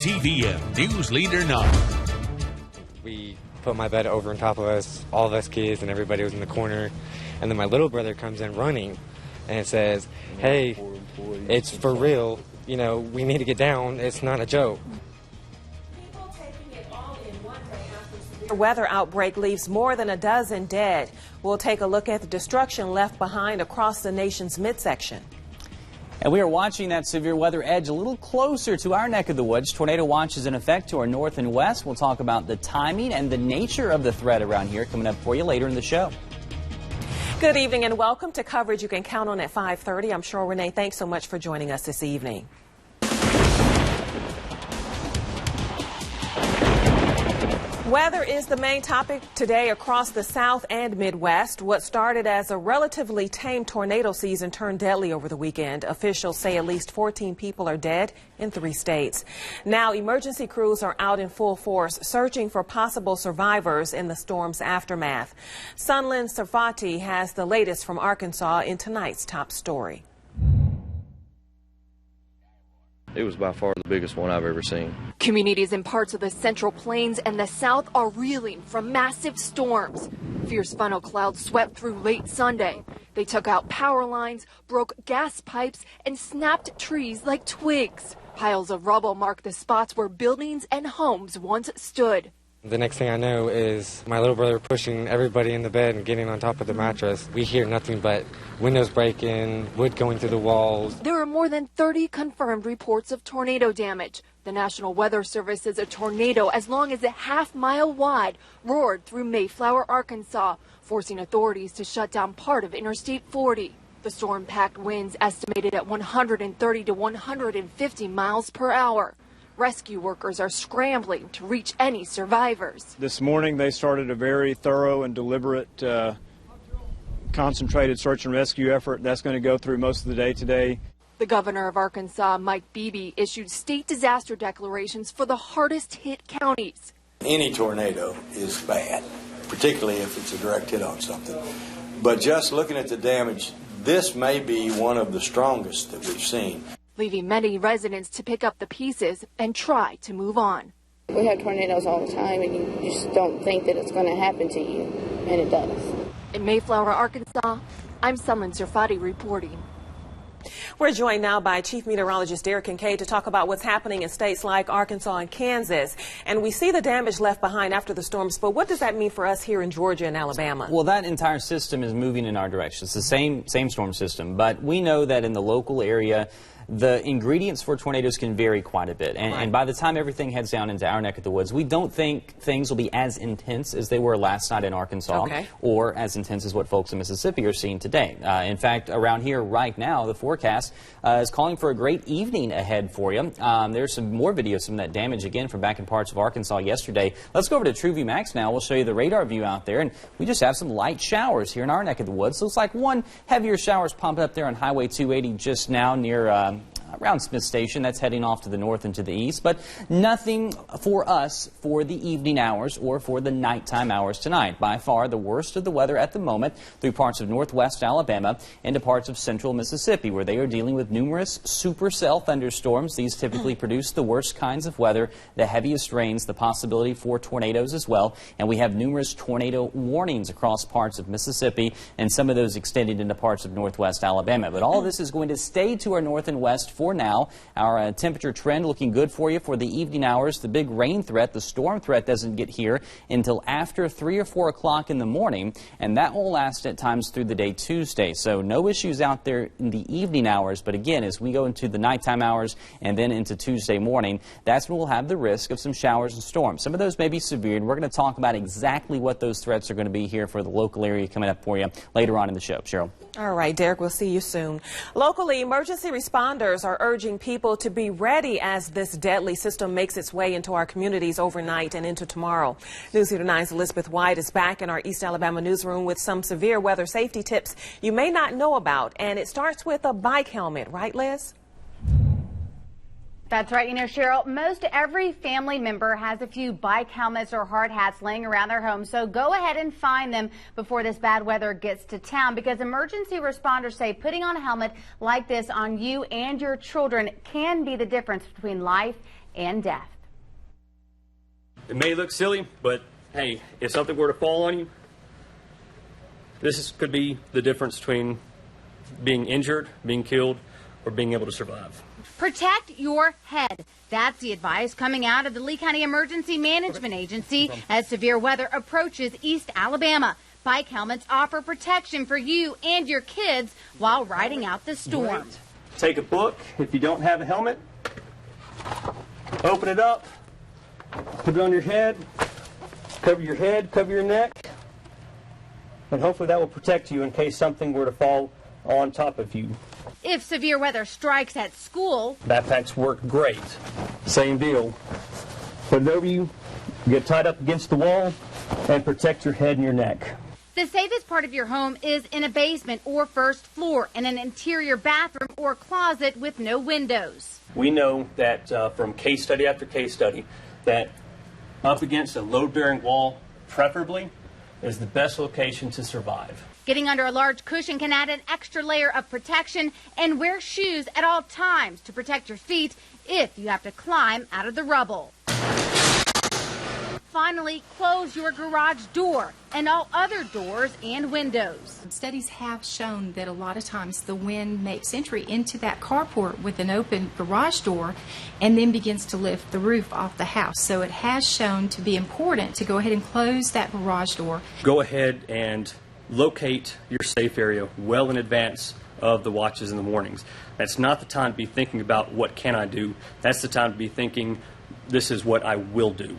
WTVM News Leader 9. We put my bed over on top of us, all of us kids, and everybody was in the corner. And then my little brother comes in running and says, "Hey, it's for real. You know, we need to get down. It's not a joke." The weather outbreak leaves more than a dozen dead. We'll take a look at the destruction left behind across the nation's midsection. And we are watching that severe weather edge a little closer to our neck of the woods. Tornado watch is in effect to our north and west. We'll talk about the timing and the nature of the threat around here coming up for you later in the show. Good evening and welcome to coverage you can count on at 5:30. I'm Cheryl Renee. Thanks so much for joining us this evening. Weather is the main topic today across the South and Midwest. What started as a relatively tame tornado season turned deadly over the weekend. Officials say at least 14 people are dead in 3 states. Now, emergency crews are out in full force searching for possible survivors in the storm's aftermath. Sunlen Sarfati has the latest from Arkansas in tonight's top story. It was by far the biggest one I've ever seen. Communities in parts of the Central Plains and the South are reeling from massive storms. Fierce funnel clouds swept through late Sunday. They took out power lines, broke gas pipes, and snapped trees like twigs. Piles of rubble mark the spots where buildings and homes once stood. The next thing I know is my little brother pushing everybody in the bed and getting on top of the mattress. We hear nothing but windows breaking, wood going through the walls. There are more than 30 confirmed reports of tornado damage. The National Weather Service says a tornado as long as a half-mile wide roared through Mayflower, Arkansas, forcing authorities to shut down part of Interstate 40. The storm-packed winds estimated at 130 to 150 miles per hour. Rescue workers are scrambling to reach any survivors. This morning they started a very thorough and deliberate concentrated search and rescue effort. That's going to go through most of the day today. The governor of Arkansas, Mike Beebe, issued state disaster declarations for the hardest hit counties. Any tornado is bad, particularly if it's a direct hit on something. But just looking at the damage, this may be one of the strongest that we've seen, leaving many residents to pick up the pieces and try to move on. We have tornadoes all the time, and you just don't think that it's going to happen to you, and it does. In Mayflower, Arkansas, I'm Sunlen Sarfati reporting. We're joined now by Chief Meteorologist Derek Kincaid to talk about what's happening in states like Arkansas and Kansas. And we see the damage left behind after the storms, but what does that mean for us here in Georgia and Alabama? Well, that entire system is moving in our direction. It's the same storm system, but we know that in the local area, the ingredients for tornadoes can vary quite a bit. And by the time everything heads down into our neck of the woods, we don't think things will be as intense as they were last night in Arkansas, or as intense as what folks in Mississippi are seeing today. In fact, around here right now, the forecast is calling for a great evening ahead for you. There's some more videos from that damage again from back in parts of Arkansas yesterday. Let's go over to TrueView Max now. We'll show you the radar view out there, and we just have some light showers here in our neck of the woods. Looks like one heavier shower's pumped up there on Highway 280 just now near around Smith Station. That's heading off to the north and to the east, but nothing for us for the evening hours or for the nighttime hours tonight. By far the worst of the weather at the moment through parts of northwest Alabama into parts of central Mississippi, where they are dealing with numerous supercell thunderstorms. These typically produce the worst kinds of weather, the heaviest rains, the possibility for tornadoes as well, and we have numerous tornado warnings across parts of Mississippi and some of those extended into parts of northwest Alabama. But all of this is going to stay to our north and west for now. Our temperature trend looking good for you for the evening hours. The big rain threat, the storm threat, doesn't get here until after 3 or 4 o'clock in the morning, and that will last at times through the day Tuesday. So no issues out there in the evening hours, but again, as we go into the nighttime hours and then into Tuesday morning, that's when we'll have the risk of some showers and storms. Some of those may be severe, and we're going to talk about exactly what those threats are going to be here for the local area coming up for you later on in the show. Cheryl. All right, Derek, we'll see you soon. Locally, emergency responders are urging people to be ready as this deadly system makes its way into our communities overnight and into tomorrow. News Leader 9's Elizabeth White is back in our East Alabama newsroom with some severe weather safety tips you may not know about. And it starts with a bike helmet, right, Liz? That's right. You know, Cheryl, most every family member has a few bike helmets or hard hats laying around their home. So go ahead and find them before this bad weather gets to town, because emergency responders say putting on a helmet like this on you and your children can be the difference between life and death. It may look silly, but hey, if something were to fall on you, could be the difference between being injured, being killed, or being able to survive. Protect your head. That's the advice coming out of the Lee County Emergency Management Agency as severe weather approaches East Alabama. Bike helmets offer protection for you and your kids while riding out the storm. Take a book. If you don't have a helmet, open it up, put it on your head, cover your neck, and hopefully that will protect you in case something were to fall on top of you. If severe weather strikes at school, backpacks work great. Same deal. Put it over you, get tied up against the wall, and protect your head and your neck. the safest part of your home is in a basement or first floor, in an interior bathroom or closet with no windows. We know that from case study after case study that up against a load-bearing wall, preferably, is the best location to survive. Getting under a large cushion can add an extra layer of protection, and wear shoes at all times to protect your feet if you have to climb out of the rubble. Finally, close your garage door and all other doors and windows. Studies have shown that a lot of times the wind makes entry into that carport with an open garage door and then begins to lift the roof off the house. So it has shown to be important to go ahead and close that garage door. Go ahead and locate your safe area well in advance of the watches in the mornings. That's not the time to be thinking about what can I do. That's the time to be thinking this is what I will do.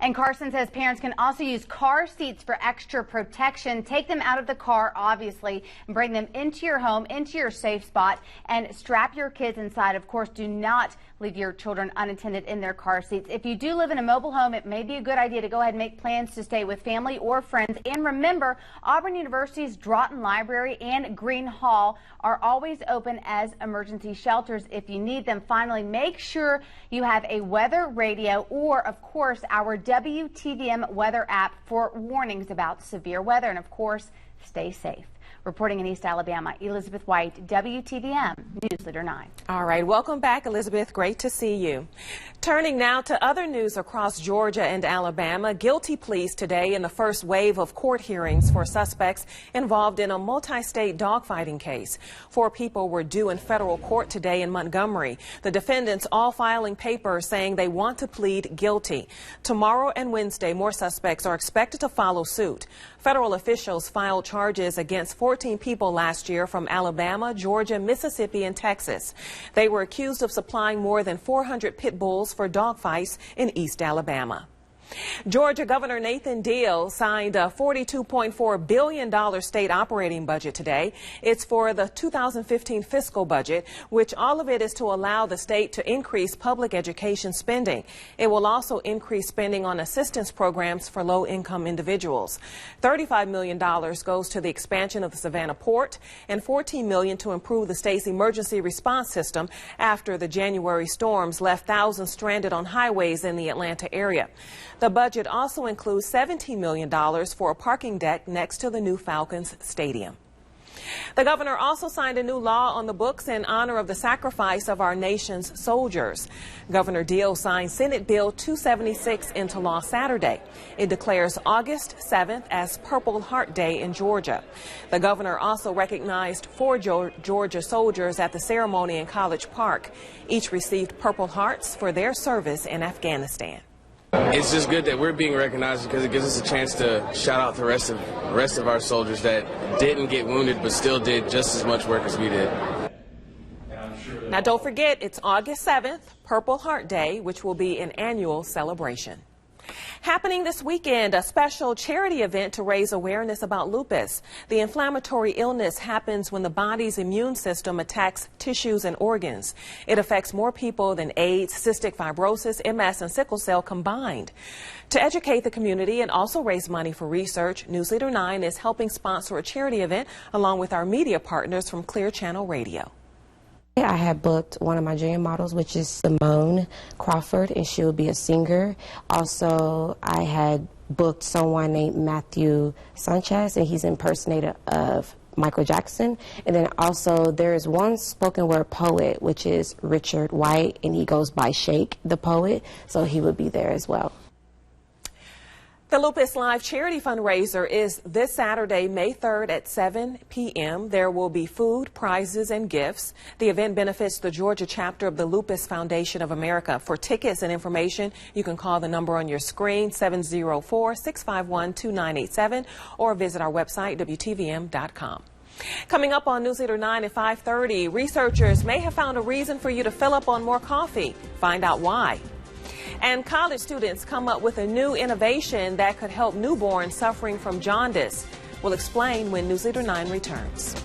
And Carson says parents can also use car seats for extra protection. Take them out of the car, obviously, and bring them into your home, into your safe spot, and strap your kids inside. Of course, do not leave your children unattended in their car seats. If you do live in a mobile home, it may be a good idea to go ahead and make plans to stay with family or friends. And remember, Auburn University's Draughton Library and Green Hall are always open as emergency shelters if you need them. Finally, make sure you have a weather radio or, of course, our WTVM weather app for warnings about severe weather. And, of course, stay safe. Reporting in East Alabama, Elizabeth White, WTVM News Leader 9. All right, welcome back, Elizabeth. Great to see you. Turning now to other news across Georgia and Alabama. Guilty pleas today in the first wave of court hearings for suspects involved in a multi-state dogfighting case. 4 people were due in federal court today in Montgomery. The defendants all filing papers saying they want to plead guilty. Tomorrow and Wednesday, more suspects are expected to follow suit. Federal officials filed charges against 14 people last year from Alabama, Georgia, Mississippi, and Texas. They were accused of supplying more than 400 pit bulls for dogfights in East Alabama. Georgia Governor Nathan Deal signed a $42.4 billion state operating budget today. It's for the 2015 fiscal budget, which all of it is to allow the state to increase public education spending. It will also increase spending on assistance programs for low-income individuals. $35 million goes to the expansion of the Savannah port and $14 million to improve the state's emergency response system after the January storms left thousands stranded on highways in the Atlanta area. The budget also includes $17 million for a parking deck next to the new Falcons Stadium. The governor also signed a new law on the books in honor of the sacrifice of our nation's soldiers. Governor Deal signed Senate Bill 276 into law Saturday. It declares August 7th as Purple Heart Day in Georgia. The governor also recognized 4 Georgia soldiers at the ceremony in College Park. Each received Purple Hearts for their service in Afghanistan. It's just good that we're being recognized because it gives us a chance to shout out the rest of our soldiers that didn't get wounded but still did just as much work as we did. Now don't forget, it's August 7th, Purple Heart Day, which will be an annual celebration. Happening this weekend, a special charity event to raise awareness about lupus. The inflammatory illness happens when the body's immune system attacks tissues and organs. It affects more people than AIDS, cystic fibrosis, MS, and sickle cell combined. To educate the community and also raise money for research, News Leader 9 is helping sponsor a charity event along with our media partners from Clear Channel Radio. I had booked one of my junior models, which is Simone Crawford, and she will be a singer. Also, I had booked someone named Matthew Sanchez, and he's an impersonator of Michael Jackson. And then also there is one spoken word poet, which is Richard White, and he goes by Shake the Poet, so he would be there as well. The Lupus Live charity fundraiser is this Saturday, May 3rd at 7 p.m. There will be food, prizes, and gifts. The event benefits the Georgia chapter of the Lupus Foundation of America. For tickets and information, you can call the number on your screen, 704-651-2987, or visit our website, WTVM.com. Coming up on News Leader 9 at 5:30, researchers may have found a reason for you to fill up on more coffee. Find out why. And college students come up with a new innovation that could help newborns suffering from jaundice. We'll explain when News Leader 9 returns.